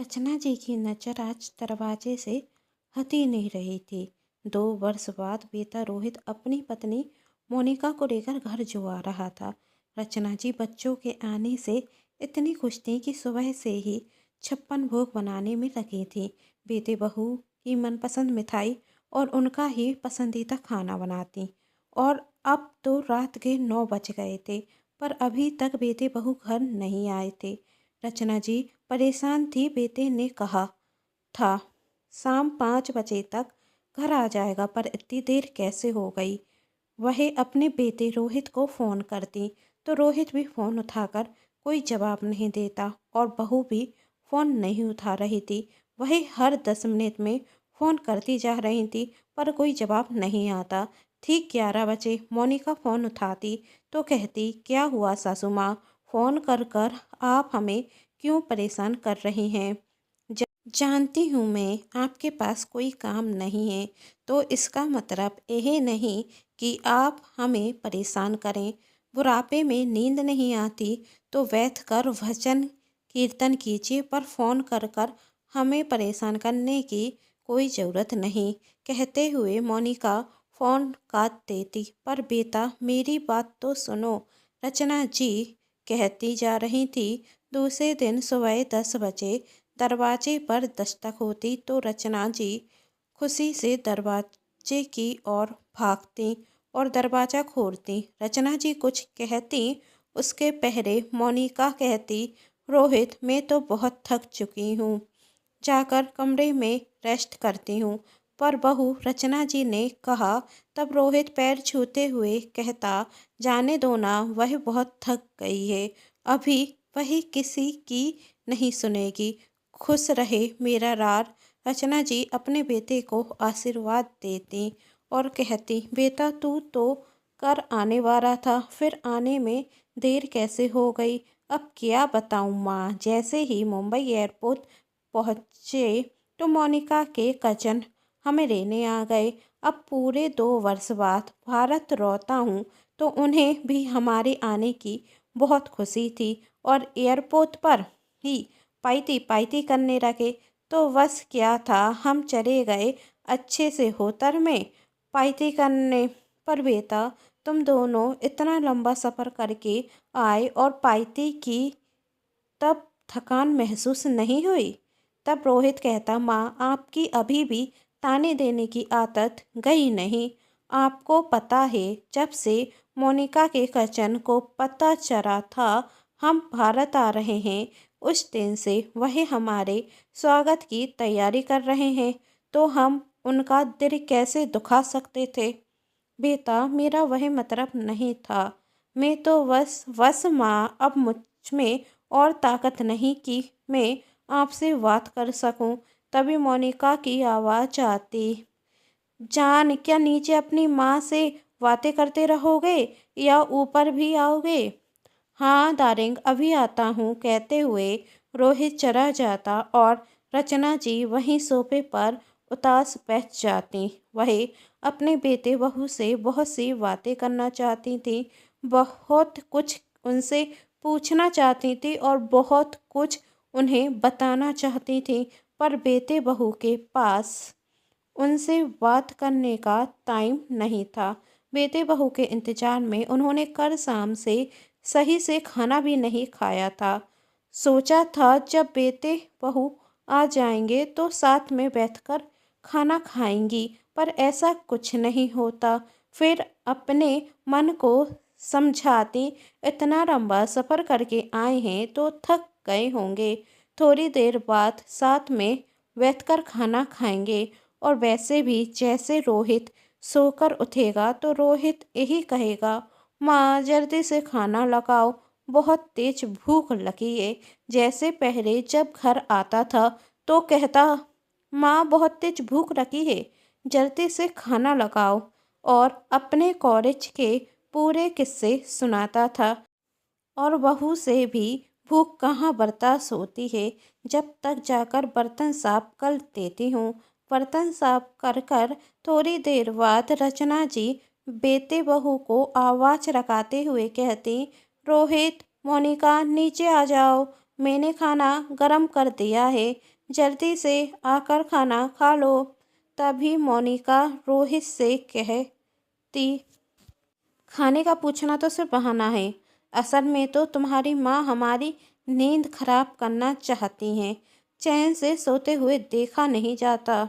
रचना जी की नज़र आज दरवाजे से हटी नहीं रही थी। 2 वर्ष बाद बेटा रोहित अपनी पत्नी मोनिका को लेकर घर जो आ रहा था। रचना जी बच्चों के आने से इतनी खुश थी कि सुबह से ही 56 भोग बनाने में लगी थी। बेटे बहू की मनपसंद मिठाई और उनका ही पसंदीदा खाना बनाती। और अब तो रात के 9 बज गए थे, पर अभी तक बेटे बहू घर नहीं आए थे। रचना जी परेशान थी। बेटे ने कहा था शाम 5 बजे तक घर आ जाएगा, पर इतनी देर कैसे हो गई। वह अपने बेटे रोहित को फ़ोन करती तो रोहित भी फ़ोन उठाकर कोई जवाब नहीं देता और बहू भी फ़ोन नहीं उठा रही थी। वह हर 10 मिनट में फ़ोन करती जा रही थी, पर कोई जवाब नहीं आता। ठीक 11 बजे मोनिका फ़ोन उठाती तो कहती, क्या हुआ सासू माँ, फ़ोन कर कर आप हमें क्यों परेशान कर रही हैं। जानती हूँ मैं आपके पास कोई काम नहीं है, तो इसका मतलब यह नहीं कि आप हमें परेशान करें। बुढ़ापे में नींद नहीं आती तो बैठ कर भजन कीर्तन कीजिए, पर फ़ोन कर कर हमें परेशान करने की कोई ज़रूरत नहीं। कहते हुए मोनिका फ़ोन काट देती। पर बेटा मेरी बात तो सुनो, रचना जी कहती जा रही थी। दूसरे दिन सुबह 10 बजे दरवाजे पर दस्तक होती तो रचना जी खुशी से दरवाजे की ओर भागती और दरवाज़ा खोलती। रचना जी कुछ कहती उसके पहले मोनिका कहती, रोहित मैं तो बहुत थक चुकी हूँ, जाकर कमरे में रेस्ट करती हूँ। पर बहू रचना जी ने कहा। तब रोहित पैर छूते हुए कहता, जाने दो ना, वह बहुत थक गई है, अभी वही किसी की नहीं सुनेगी। खुश रहे मेरा रार। रचना जी अपने बेटे को आशीर्वाद देती और कहती, बेटा तू तो कर आने वाला था, फिर आने में देर कैसे हो गई। अब क्या बताऊँ माँ। जैसे ही मुंबई एयरपोर्ट पहुँचे तो मोनिका के कजन हमें लेने आ गए। अब पूरे 2 वर्ष बाद भारत लौटा हूँ तो उन्हें भी हमारे आने की बहुत खुशी थी और एयरपोर्ट पर ही पाइती पाइती करने लगे। तो बस क्या था, हम चले गए अच्छे से होटल में पाइती करने। पर बेटा तुम दोनों इतना लंबा सफ़र करके आए और पाइती की, तब थकान महसूस नहीं हुई। तब रोहित कहता, माँ आपकी अभी भी ताने देने की आदत गई नहीं। आपको पता है जब से मोनिका के कजन को पता चला था हम भारत आ रहे हैं, उस दिन से वह हमारे स्वागत की तैयारी कर रहे हैं, तो हम उनका दिल कैसे दुखा सकते थे। बेटा मेरा वह मतलब नहीं था। मैं तो बस माँ, अब मुझ में और ताकत नहीं कि मैं आपसे बात कर सकूं। तभी मोनिका की आवाज़ आती, जान क्या नीचे अपनी माँ से बातें करते रहोगे या ऊपर भी आओगे। हाँ डार्लिंग अभी आता हूँ, कहते हुए रोहित चला जाता और रचना जी वहीं सोफे पर उदास बैठ जाती। वह अपने बेटे बहू से बहुत सी बातें करना चाहती थी, बहुत कुछ उनसे पूछना चाहती थी और बहुत कुछ उन्हें बताना चाहती थी, पर बेटे बहू के पास उनसे बात करने का टाइम नहीं था। बेटे बहू के इंतजार में उन्होंने कल शाम से सही से खाना भी नहीं खाया था। सोचा था जब बेटे बहू आ जाएंगे तो साथ में बैठकर खाना खाएंगी, पर ऐसा कुछ नहीं होता। फिर अपने मन को समझाती, इतना लंबा सफ़र करके आए हैं तो थक गए होंगे, थोड़ी देर बाद साथ में बैठकर खाना खाएंगे। और वैसे भी जैसे रोहित सोकर उठेगा तो रोहित यही कहेगा, माँ जल्दी से खाना लगाओ, बहुत तेज भूख लगी है। जैसे पहले जब घर आता था तो कहता, माँ बहुत तेज भूख लगी है, जल्दी से खाना लगाओ, और अपने कॉलेज के पूरे किस्से सुनाता था। और बहू से भी भूख कहाँ बर्दाश्त होती है, जब तक जाकर बर्तन साफ कर देती हूँ। बर्तन साफ कर कर थोड़ी देर बाद रचना जी बेटे बहू को आवाज़ लगाते हुए कहती, रोहित मोनिका नीचे आ जाओ, मैंने खाना गरम कर दिया है, जल्दी से आकर खाना खा लो। तभी मोनिका रोहित से कहती, खाने का पूछना तो सिर्फ बहाना है। असल में तो तुम्हारी माँ हमारी नींद खराब करना चाहती हैं। चैन से सोते हुए देखा नहीं जाता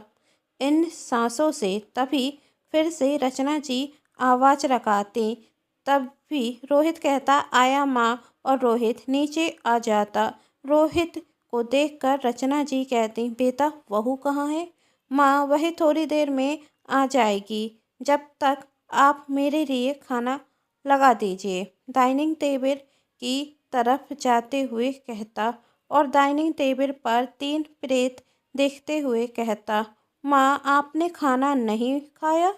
इन सांसों से। तभी फिर से रचना जी आवाज़ लगाती। तभी रोहित कहता, आया माँ, और रोहित नीचे आ जाता। रोहित को देखकर रचना जी कहती, बेटा बहू कहाँ है? माँ वही थोड़ी देर में आ जाएगी, जब तक आप मेरे लिए खाना लगा दीजिए। डाइनिंग टेबल की तरफ जाते हुए कहता और डाइनिंग टेबल पर 3 प्लेट देखते हुए कहता, माँ आपने खाना नहीं खाया?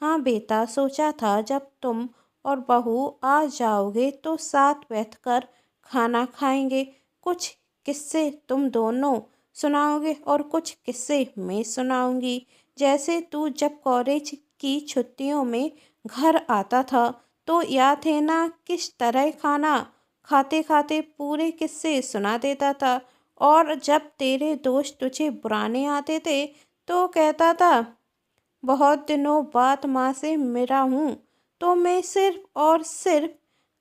हाँ बेटा, सोचा था जब तुम और बहू आ जाओगे तो साथ बैठकर खाना खाएंगे। कुछ किस्से तुम दोनों सुनाओगे और कुछ किस्से मैं सुनाऊंगी। जैसे तू जब कॉलेज की छुट्टियों में घर आता था तो याद है ना, किस तरह खाना खाते खाते पूरे किस्से सुना देता था। और जब तेरे दोस्त तुझे बुलाने आते थे तो कहता था, बहुत दिनों बाद माँ से मिला हूँ तो मैं सिर्फ और सिर्फ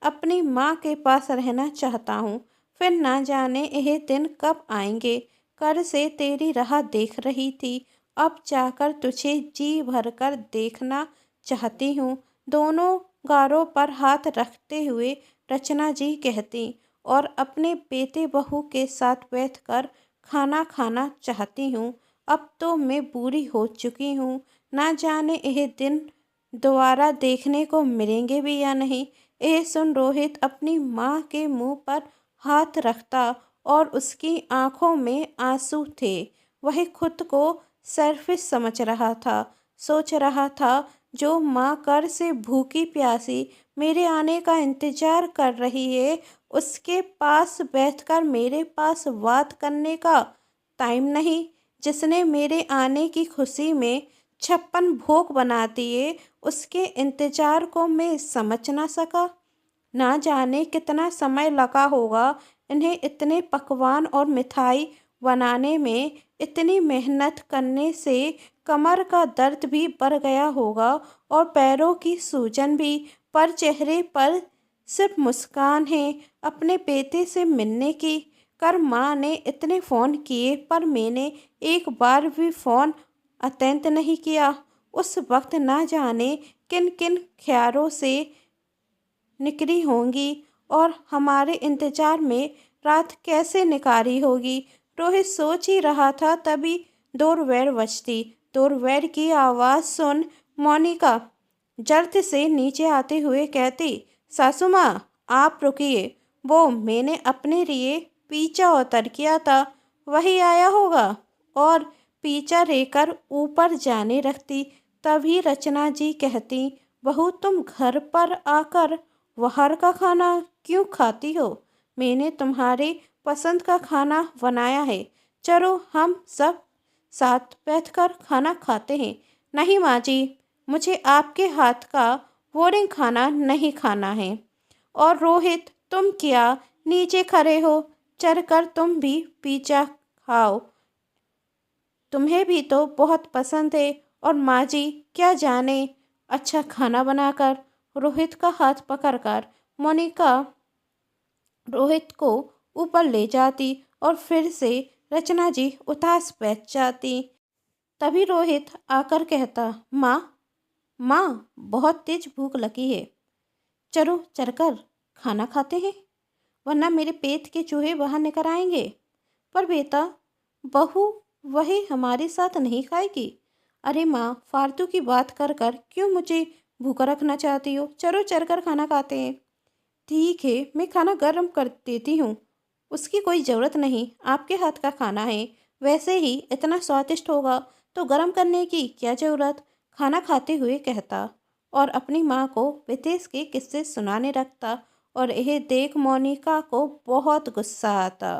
अपनी माँ के पास रहना चाहता हूँ। फिर ना जाने यह दिन कब आएंगे। कल से तेरी राह देख रही थी, अब जाकर तुझे जी भरकर देखना चाहती हूँ। दोनों गारों पर हाथ रखते हुए रचना जी कहती और अपने बेटे बहू के साथ बैठकर खाना खाना चाहती हूँ। अब तो मैं बूढ़ी हो चुकी हूँ, ना जाने यह दिन दोबारा देखने को मिलेंगे भी या नहीं। यह सुन रोहित अपनी माँ के मुंह पर हाथ रखता और उसकी आंखों में आंसू थे। वह खुद को सेल्फिश समझ रहा था। सोच रहा था, जो माँ कर से भूखी प्यासी मेरे आने का इंतजार कर रही है, उसके पास बैठकर मेरे पास बात करने का टाइम नहीं। जिसने मेरे आने की खुशी में 56 भोग बना दिए, उसके इंतजार को मैं समझ ना सका। ना जाने कितना समय लगा होगा इन्हें इतने पकवान और मिठाई बनाने में। इतनी मेहनत करने से कमर का दर्द भी बढ़ गया होगा और पैरों की सूजन भी, पर चेहरे पर सिर्फ मुस्कान है अपने बेटे से मिलने की। कर माँ ने इतने फ़ोन किए पर मैंने एक बार भी फ़ोन अटेंड नहीं किया। उस वक्त ना जाने किन किन ख्यालों से निकली होंगी और हमारे इंतजार में रात कैसे निकारी होगी। रोहित सोच ही रहा था, तभी डोरबेल बजती। डोरबेल की आवाज़ सुन मोनिका जल्द से नीचे आते हुए कहती, सासू माँ आप रुकिए, वो मैंने अपने लिए पिज़्ज़ा ऑर्डर किया था, वही आया होगा। और पिज़्ज़ा लेकर ऊपर जाने रखती। तभी रचना जी कहती, बहू तुम घर पर आकर बाहर का खाना क्यों खाती हो? मैंने तुम्हारे पसंद का खाना बनाया है, चलो हम सब साथ बैठकर खाना खाते हैं। नहीं माँ जी, मुझे आपके हाथ का बोरिंग खाना नहीं खाना है। और रोहित तुम क्या नीचे खड़े हो, चढ़कर तुम भी पिज़्ज़ा खाओ, तुम्हें भी तो बहुत पसंद है। और माँ जी क्या जाने अच्छा खाना बनाकर। रोहित का हाथ पकड़कर मोनिका रोहित को ऊपर ले जाती और फिर से रचना जी उदास बैठ जाती। तभी रोहित आकर कहता, माँ माँ बहुत तेज भूख लगी है, चलो चलकर खाना खाते हैं, वरना मेरे पेट के चूहे बाहर निकल आएंगे। पर बेटा बहू वही हमारे साथ नहीं खाएगी। अरे माँ फालतू की बात कर कर क्यों मुझे भूखा रखना चाहती हो? चलो चलकर खाना खाते हैं। ठीक है, मैं खाना गर्म कर देती हूँ, उसकी कोई ज़रूरत नहीं, आपके हाथ का खाना है, वैसे ही इतना स्वादिष्ट होगा तो गर्म करने की क्या ज़रूरत? खाना खाते हुए कहता और अपनी माँ को विदेश के किस्से सुनाने लगता। और यह देख मोनिका को बहुत गुस्सा आता।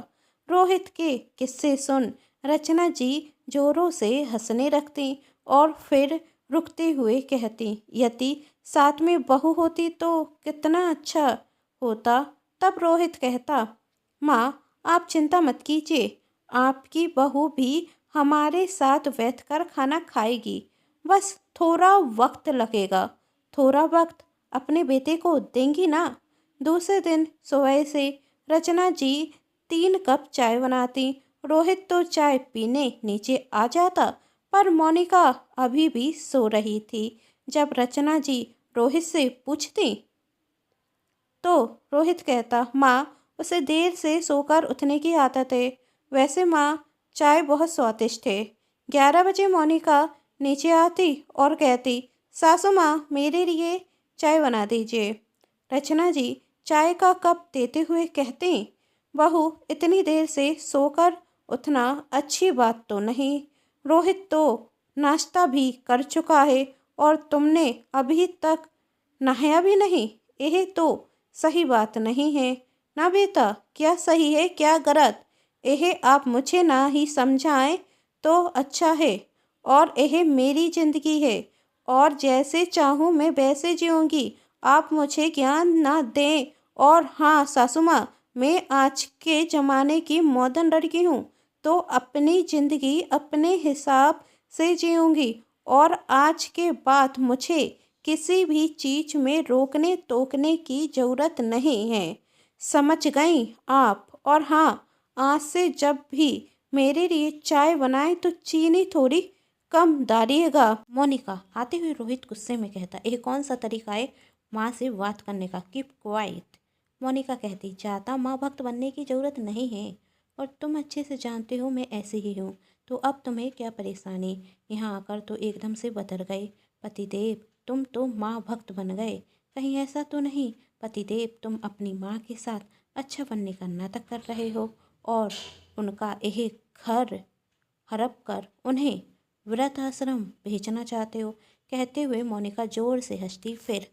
रोहित के किस्से सुन रचना जी जोरों से हंसने लगती और फिर रुकते हुए कहती, यदि साथ में बहू होती तो कितना अच्छा होता। तब रोहित कहता, माँ आप चिंता मत कीजिए, आपकी बहू भी हमारे साथ बैठकर खाना खाएगी। बस थोड़ा वक्त लगेगा। थोड़ा वक्त अपने बेटे को देंगी ना। दूसरे दिन सुबह से रचना जी 3 कप चाय बनाती। रोहित तो चाय पीने नीचे आ जाता, पर मोनिका अभी भी सो रही थी। जब रचना जी रोहित से पूछती तो रोहित कहता, माँ, उसे देर से सोकर उठने की आदत है। वैसे माँ, चाय बहुत स्वादिष्ट है। 11 बजे मोनिका नीचे आती और कहती, सासू माँ, मेरे लिए चाय बना दीजिए। रचना जी चाय का कप देते हुए कहती, बहू, इतनी देर से सोकर उठना अच्छी बात तो नहीं। रोहित तो नाश्ता भी कर चुका है और तुमने अभी तक नहाया भी नहीं। यह तो सही बात नहीं है ना बेटा। क्या सही है क्या गलत, यह आप मुझे ना ही समझाएं तो अच्छा है। और यह मेरी ज़िंदगी है और जैसे चाहूँ मैं वैसे जीऊँगी। आप मुझे ज्ञान ना दें। और हाँ सासू माँ, मैं आज के ज़माने की मॉडर्न लड़की हूँ, तो अपनी ज़िंदगी अपने हिसाब से जीऊँगी और आज के बाद मुझे किसी भी चीज़ में रोकने टोकने की ज़रूरत नहीं है। समझ गई आप? और हाँ, आज से जब भी मेरे लिए चाय बनाए तो चीनी थोड़ी कम डालिएगा। मोनिका आते हुए रोहित गुस्से में कहता, यह कौन सा तरीका है माँ से बात करने का? Keep quiet. मोनिका कहती, जाता माँ भक्त बनने की ज़रूरत नहीं है और तुम अच्छे से जानते हो मैं ऐसी ही हूँ, तो अब तुम्हें क्या परेशानी? यहाँ आकर तो एकदम से बदल गए। पतिदेव, तुम तो माँ भक्त बन गए। कहीं ऐसा तो नहीं पतिदेव, तुम अपनी माँ के साथ अच्छा बनने का नाटक कर रहे हो और उनका यह घर हड़प कर उन्हें वृद्ध आश्रम भेजना चाहते हो? कहते हुए मोनिका जोर से हंसती, फिर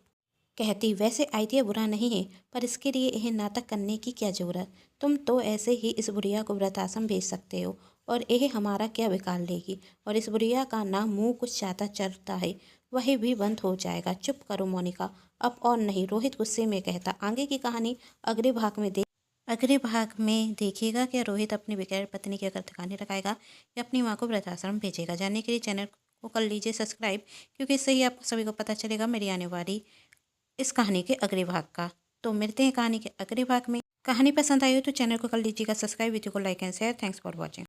कहती, वैसे आइडिया बुरा नहीं है, पर इसके लिए यह नाटक करने की क्या ज़रूरत? तुम तो ऐसे ही इस बुढ़िया को वृद्धाश्रम भेज सकते हो और यह हमारा क्या बिगाड़ लेगी। और इस बुढ़िया का ना मुंह कुछ ज़्यादा चलता है, वही भी बंद हो जाएगा। चुप करो मोनिका, अब और नहीं। रोहित गुस्से में कहता, आगे की कहानी अगले भाग में देखिएगा। क्या रोहित अपनी बगैर पत्नी के अगर ठिकाने लगाएगा या अपनी माँ को वृद्धाश्रम भेजेगा? जानने के लिए चैनल को कर लीजिए सब्सक्राइब, क्योंकि इससे ही आपको सभी को पता चलेगा मेरी आने वाली इस कहानी के अगले भाग का। तो मिलते हैं कहानी के अगले भाग में। कहानी पसंद आई हो तो चैनल को कर लीजिएगा सब्सक्राइब, वीडियो को like and share. Thanks for watching.